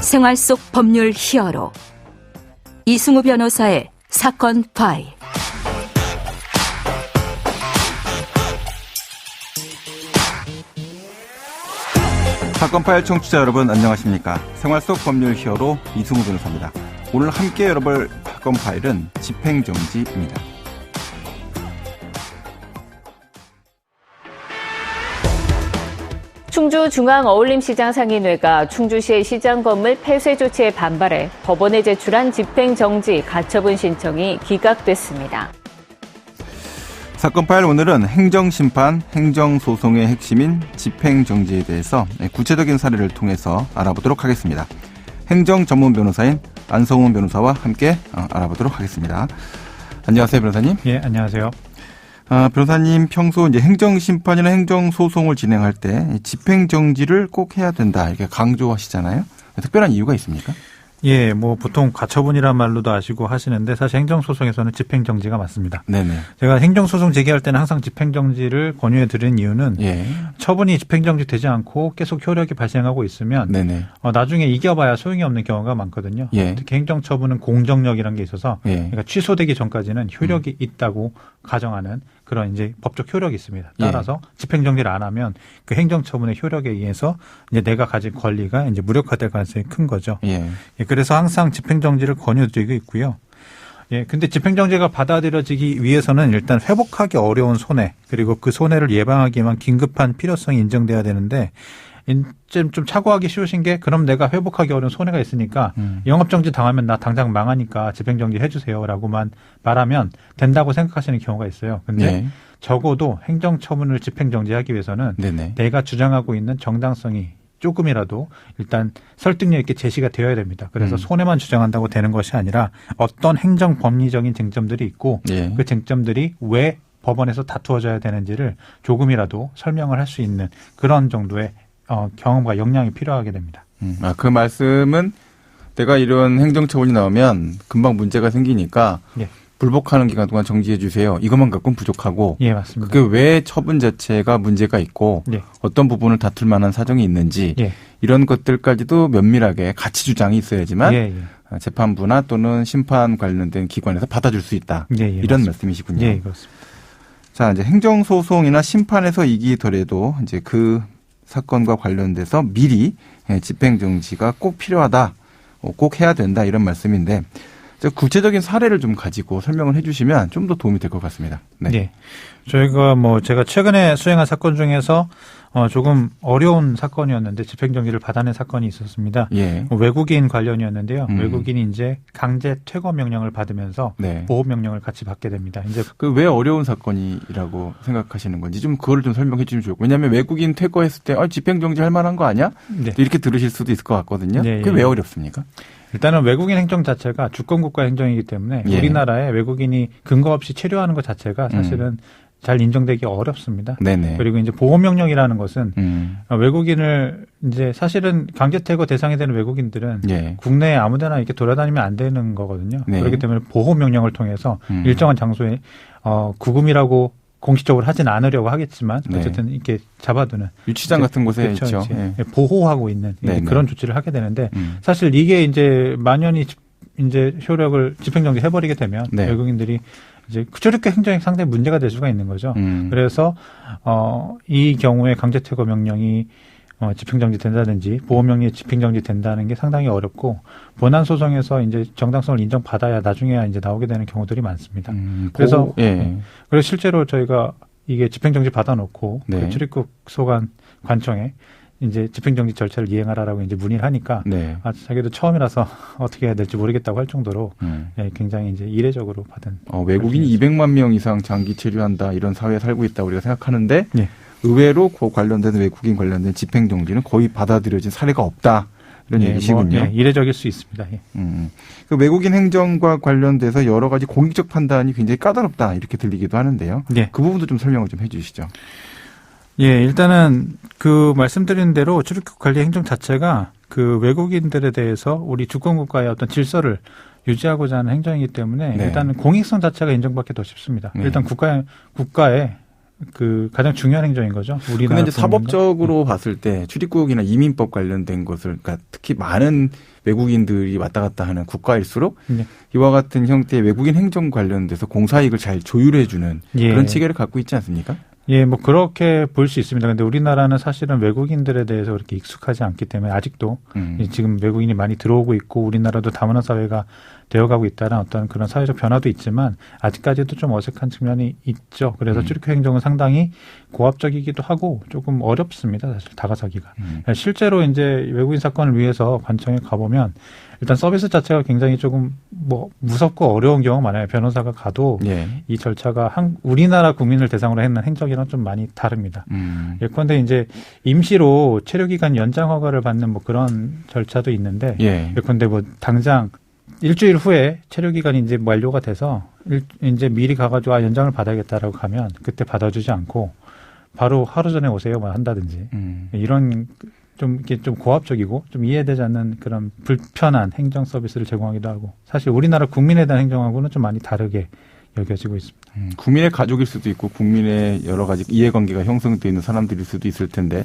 생활 속 법률 히어로 이승우 변호사의 사건 파일. 사건 파일 청취자 여러분 안녕하십니까. 생활 속 법률 히어로 이승우 변호사입니다. 오늘 함께 열어볼 사건 파일은 집행정지입니다. 충주중앙어울림시장 상인회가 충주시의 시장 건물 폐쇄 조치에 반발해 법원에 제출한 집행정지 가처분 신청이 기각됐습니다. 사건 파일 오늘은 행정심판, 행정소송의 핵심인 집행정지에 대해서 구체적인 사례를 통해서 알아보도록 하겠습니다. 행정전문 변호사인 안성훈 변호사와 함께 알아보도록 하겠습니다. 안녕하세요, 변호사님. 예, 안녕하세요. 변호사님 평소 이제 행정심판이나 행정소송을 진행할 때 집행정지를 꼭 해야 된다 이렇게 강조하시잖아요. 특별한 이유가 있습니까? 예, 뭐 보통 가처분이란 말로도 아시고 하시는데 사실 행정소송에서는 집행정지가 맞습니다. 네네. 제가 행정소송 제기할 때는 항상 집행정지를 권유해 드리는 이유는 처분이 집행정지 되지 않고 계속 효력이 발생하고 있으면 네네. 나중에 이겨봐야 소용이 없는 경우가 많거든요. 특히 행정처분은 공정력이라는 게 있어서 그러니까 취소되기 전까지는 효력이 있다고 가정하는 그런 이제 법적 효력이 있습니다. 따라서 집행정지를 안 하면 그 행정처분의 효력에 의해서 이제 내가 가진 권리가 이제 무력화될 가능성이 큰 거죠. 그래서 항상 집행정지를 권유드리고 있고요. 근데 집행정지가 받아들여지기 위해서는 일단 회복하기 어려운 손해 그리고 그 손해를 예방하기 위한 긴급한 필요성이 인정돼야 되는데 좀 착오하기 쉬우신 게 그럼 내가 회복하기 어려운 손해가 있으니까 영업정지 당하면 나 당장 망하니까 집행정지 해주세요라고만 말하면 된다고 생각하시는 경우가 있어요. 근데 적어도 행정처분을 집행정지하기 위해서는 내가 주장하고 있는 정당성이 조금이라도 일단 설득력 있게 제시가 되어야 됩니다. 그래서 손해만 주장한다고 되는 것이 아니라 어떤 행정법리적인 쟁점들이 있고 그 쟁점들이 왜 법원에서 다투어져야 되는지를 조금이라도 설명을 할 수 있는 그런 정도의 경험과 역량이 필요하게 됩니다. 그 말씀은 내가 이런 행정처분이 나오면 금방 문제가 생기니까 불복하는 기간 동안 정지해 주세요. 이것만 갖고는 부족하고 맞습니다. 그게 왜 처분 자체가 문제가 있고 어떤 부분을 다툴 만한 사정이 있는지 이런 것들까지도 면밀하게 같이 주장이 있어야지만 재판부나 또는 심판 관련된 기관에서 받아줄 수 있다. 이런 말씀이시군요. 그렇습니다. 자, 이제 행정소송이나 심판에서 이기더라도 이제 그 사건과 관련돼서 미리 집행정지가 꼭 필요하다, 꼭 해야 된다 이런 말씀인데 구체적인 사례를 좀 가지고 설명을 해 주시면 좀 더 도움이 될 것 같습니다. 저희가 제가 최근에 수행한 사건 중에서 조금 어려운 사건이었는데 집행정지를 받아낸 사건이 있었습니다. 외국인 관련이었는데요. 외국인이 이제 강제 퇴거 명령을 받으면서 보호 명령을 같이 받게 됩니다. 이제 그 왜 어려운 사건이라고 생각하시는 건지 좀 그거를 좀 설명해 주시면 좋을 것 같아요. 왜냐하면 외국인 퇴거했을 때 집행정지 할 만한 거 아니야? 이렇게 들으실 수도 있을 것 같거든요. 그게 왜 어렵습니까? 일단은 외국인 행정 자체가 주권국가 행정이기 때문에 우리나라에 외국인이 근거 없이 체류하는 것 자체가 사실은 잘 인정되기 어렵습니다. 그리고 이제 보호명령이라는 것은 외국인을 이제 사실은 강제퇴거 대상이 되는 외국인들은 국내에 아무데나 이렇게 돌아다니면 안 되는 거거든요. 그렇기 때문에 보호명령을 통해서 일정한 장소에 구금이라고 공식적으로 하진 않으려고 하겠지만 어쨌든 이렇게 잡아두는 유치장 같은 곳에 있죠. 보호하고 있는 그런 조치를 하게 되는데 사실 이게 이제 만연히 이제 효력을 집행정지 해버리게 되면 외국인들이 이제 출입국 행정에 상당히 문제가 될 수가 있는 거죠. 그래서 이 경우에 강제퇴거 명령이 집행정지 된다든지 보호명령이 집행정지 된다는 게 상당히 어렵고 본안 소송에서 이제 정당성을 인정받아야 나중에야 이제 나오게 되는 경우들이 많습니다. 그래서 그래서 실제로 저희가 이게 집행정지 받아놓고 그 출입국 소관 관청에 이제 집행정지 절차를 이행하라라고 이제 문의를 하니까 자기도 처음이라서 어떻게 해야 될지 모르겠다고 할 정도로 굉장히 이제 이례적으로 받은 외국인이 200만 명 이상 장기 체류한다 이런 사회에 살고 있다고 우리가 생각하는데 의외로 그 관련된 외국인 관련된 집행정지는 거의 받아들여진 사례가 없다. 이런 얘기시군요. 이례적일 수 있습니다. 그 외국인 행정과 관련돼서 여러 가지 공익적 판단이 굉장히 까다롭다 이렇게 들리기도 하는데요. 그 부분도 좀 설명을 좀 해 주시죠. 일단은 그 말씀드린 대로 출입국 관리 행정 자체가 그 외국인들에 대해서 우리 주권국가의 어떤 질서를 유지하고자 하는 행정이기 때문에 일단은 공익성 자체가 인정받기 더 쉽습니다. 일단 국가의 가장 중요한 행정인 거죠. 우리나라. 근데 이제 사법적으로 봤을 때 출입국이나 이민법 관련된 것을, 그러니까 특히 많은 외국인들이 왔다 갔다 하는 국가일수록 네. 이와 같은 형태의 외국인 행정 관련돼서 공사이익을 잘 조율해주는 예. 그런 체계를 갖고 있지 않습니까? 예, 뭐 그렇게 볼 수 있습니다. 근데 우리나라는 사실은 외국인들에 대해서 그렇게 익숙하지 않기 때문에 아직도 지금 외국인이 많이 들어오고 있고 우리나라도 다문화 사회가 되어가고 있다는 어떤 그런 사회적 변화도 있지만 아직까지도 좀 어색한 측면이 있죠. 그래서 출입국 행정은 상당히 고압적이기도 하고 조금 어렵습니다. 사실 다가서기가. 실제로 이제 외국인 사건을 위해서 관청에 가보면 일단 서비스 자체가 굉장히 조금 뭐 무섭고 어려운 경우가 많아요. 변호사가 가도 예. 이 절차가 우리나라 국민을 대상으로 했는 행정이랑 좀 많이 다릅니다. 예컨대 이제 임시로 체류기간 연장 허가를 받는 뭐 그런 절차도 있는데 예. 예컨대 뭐 당장 일주일 후에 체류기간이 이제 완료가 돼서 이제 미리 가가지고 연장을 받아야겠다라고 가면 그때 받아주지 않고 바로 하루 전에 오세요만 한다든지 이런 좀 이게 좀 고압적이고 좀 이해되지 않는 그런 불편한 행정 서비스를 제공하기도 하고 사실 우리나라 국민에 대한 행정하고는 좀 많이 다르게 여겨지고 있습니다. 국민의 가족일 수도 있고 국민의 여러 가지 이해관계가 형성되어 있는 사람들일 수도 있을 텐데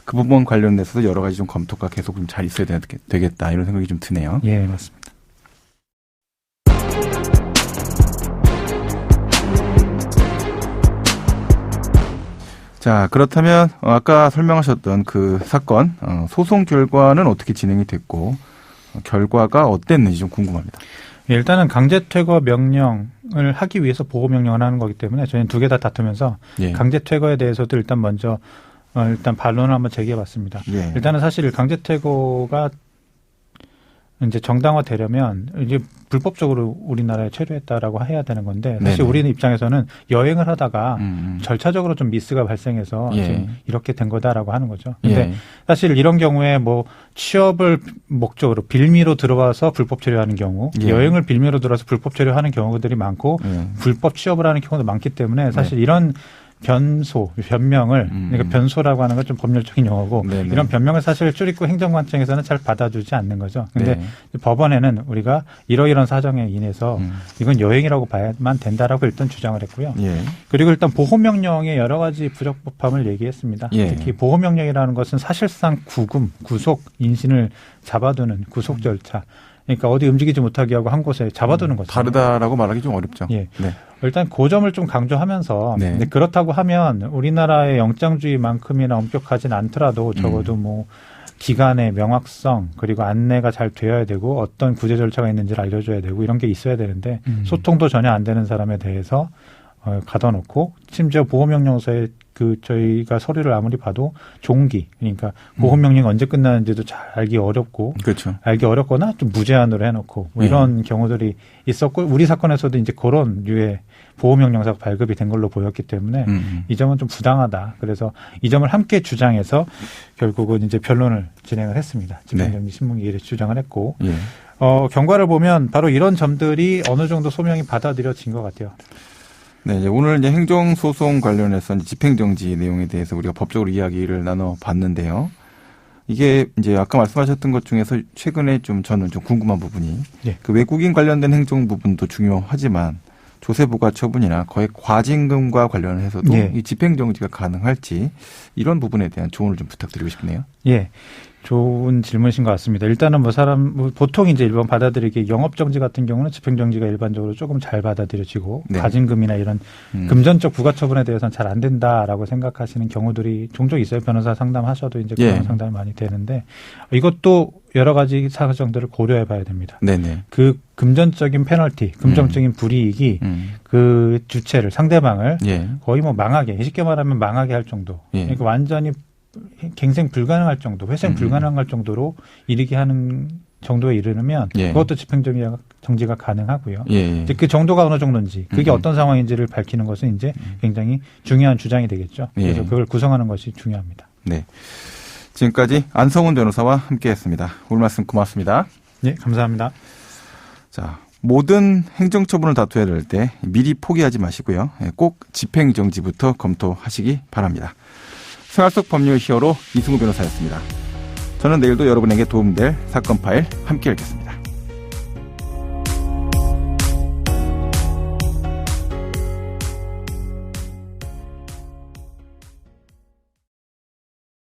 그 부분 관련해서도 여러 가지 좀 검토가 계속 좀 잘 있어야 되겠다 이런 생각이 좀 드네요. 예, 맞습니다. 자, 그렇다면 아까 설명하셨던 그 사건 소송 결과는 어떻게 진행이 됐고 결과가 어땠는지 좀 궁금합니다. 예, 일단은 강제퇴거 명령을 하기 위해서 보호명령을 하는 거기 때문에 저희는 두 개 다 다투면서 예. 강제퇴거에 대해서도 일단 먼저 일단 반론을 한번 제기해봤습니다. 예. 일단은 사실 강제퇴거가 이제 정당화되려면 이제 불법적으로 우리나라에 체류했다라고 해야 되는 건데 사실 네네. 우리는 입장에서는 여행을 하다가 절차적으로 좀 미스가 발생해서 예. 지금 이렇게 된 거다라고 하는 거죠. 근데 예. 사실 이런 경우에 뭐 취업을 목적으로 빌미로 들어와서 불법 체류하는 경우, 예. 여행을 빌미로 들어와서 불법 체류하는 경우들이 많고 불법 취업을 하는 경우도 많기 때문에 사실 이런 변명을 그러니까 변소라고 하는 건 좀 법률적인 용어고 네네. 이런 변명을 사실 출입국 행정관청에서는 잘 받아주지 않는 거죠. 근데 네. 법원에는 우리가 이러이러한 사정에 인해서 이건 여행이라고 봐야만 된다라고 일단 주장을 했고요. 예. 그리고 일단 보호명령의 여러 가지 부적법함을 얘기했습니다. 예. 특히 보호명령이라는 것은 사실상 구속, 인신을 잡아두는 구속 절차. 그러니까 어디 움직이지 못하게 하고 한 곳에 잡아두는 거죠. 다르다라고 말하기 좀 어렵죠. 예. 네. 일단 그 점을 좀 강조하면서 네. 그렇다고 하면 우리나라의 영장주의만큼이나 엄격하진 않더라도 적어도 뭐 기간의 명확성 그리고 안내가 잘 되어야 되고 어떤 구제 절차가 있는지를 알려줘야 되고 이런 게 있어야 되는데 소통도 전혀 안 되는 사람에 대해서 가둬놓고 심지어 보호명령서에 저희가 서류를 아무리 봐도 종기 그러니까 보호명령이 언제 끝나는지도 잘 알기 어렵고 그렇죠. 알기 어렵거나 좀 무제한으로 해놓고 뭐 이런 경우들이 있었고 우리 사건에서도 이제 그런 류의 보호명령사가 발급이 된 걸로 보였기 때문에 이 점은 좀 부당하다. 그래서 이 점을 함께 주장해서 결국은 이제 변론을 진행을 했습니다. 집행정지 신문기 이렇게 주장을 했고 예. 경과를 보면 바로 이런 점들이 어느 정도 소명이 받아들여진 것 같아요. 네, 이제 오늘 이제 행정소송 관련해서 집행정지 내용에 대해서 우리가 법적으로 이야기를 나눠봤는데요. 이게 이제 아까 말씀하셨던 것 중에서 최근에 좀 저는 좀 궁금한 부분이 예. 그 외국인 관련된 행정 부분도 중요하지만 조세부과 처분이나 거액 과징금과 관련해서도 예. 이 집행정지가 가능할지 이런 부분에 대한 조언을 좀 부탁드리고 싶네요. 예. 좋은 질문이신 것 같습니다. 일단은 보통 이제 일반 받아들이기 영업정지 같은 경우는 집행정지가 일반적으로 조금 잘 받아들여지고 네. 과징금이나 이런 금전적 부가처분에 대해서는 잘 안 된다라고 생각하시는 경우들이 종종 있어요. 변호사 상담하셔도 이제 그런 예. 상담이 많이 되는데 이것도 여러 가지 사정들을 고려해 봐야 됩니다. 네네. 그 금전적인 페널티, 금전적인 불이익이 그 주체를 상대방을 예. 거의 뭐 망하게, 쉽게 말하면 망하게 할 정도. 예. 그러니까 완전히 갱생 불가능할 정도, 회생 불가능할 정도로 이르게 하는 정도에 이르면 예. 그것도 집행정지가 가능하고요. 예. 이제 그 정도가 어느 정도인지, 그게 어떤 상황인지를 밝히는 것은 이제 굉장히 중요한 주장이 되겠죠. 그래서 예. 그걸 구성하는 것이 중요합니다. 네. 지금까지 안성훈 변호사와 함께했습니다. 오늘 말씀 고맙습니다. 네, 감사합니다. 자, 모든 행정처분을 다투어야 될 때 미리 포기하지 마시고요. 꼭 집행정지부터 검토하시기 바랍니다. 생활 속 법률 히어로 이승우 변호사였습니다. 저는 내일도 여러분에게 도움될 사건 파일 함께 읽겠습니다.